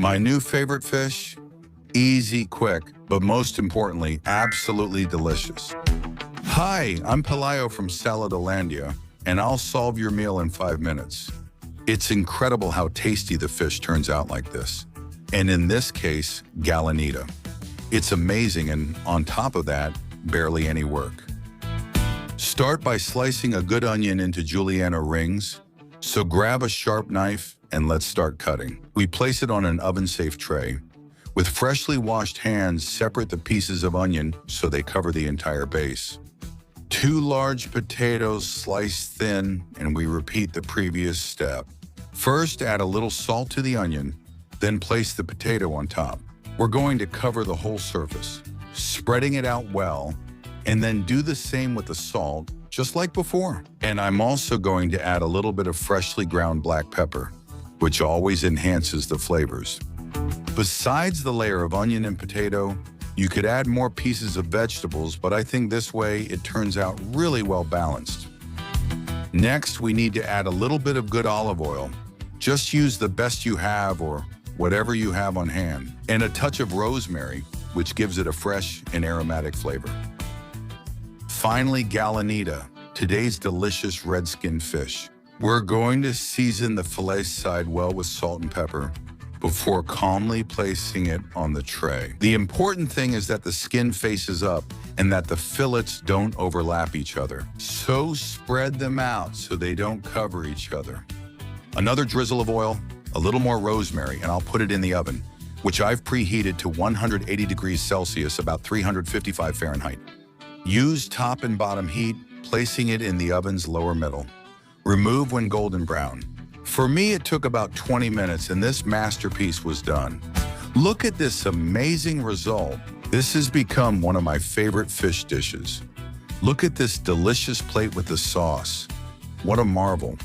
My new favorite fish? Easy, quick, but most importantly, absolutely delicious. Hi, I'm Pelayo from Saladolandia, and I'll solve your meal in 5 minutes. It's incredible how tasty the fish turns out like this. And in this case, galanita. It's amazing, and on top of that, barely any work. Start by slicing a good onion into julienne rings. So grab a sharp knife and let's start cutting. We place it on an oven-safe tray. With freshly washed hands, separate the pieces of onion so they cover the entire base. 2 large potatoes sliced thin, and we repeat the previous step. First, add a little salt to the onion, then place the potato on top. We're going to cover the whole surface, spreading it out well, and then do the same with the salt, just like before. And I'm also going to add a little bit of freshly ground black pepper, which always enhances the flavors. Besides the layer of onion and potato, you could add more pieces of vegetables, but I think this way it turns out really well balanced. Next, we need to add a little bit of good olive oil. Just use the best you have or whatever you have on hand, and a touch of rosemary, which gives it a fresh and aromatic flavor. Finally, galanita, today's delicious red-skinned fish. We're going to season the fillet side well with salt and pepper before calmly placing it on the tray. The important thing is that the skin faces up and that the fillets don't overlap each other. So spread them out so they don't cover each other. Another drizzle of oil, a little more rosemary, and I'll put it in the oven, which I've preheated to 180 degrees Celsius, about 355 Fahrenheit. Use top and bottom heat, placing it in the oven's lower middle. Remove when golden brown. For me, it took about 20 minutes and this masterpiece was done. Look at this amazing result. This has become one of my favorite fish dishes. Look at this delicious plate with the sauce. What a marvel.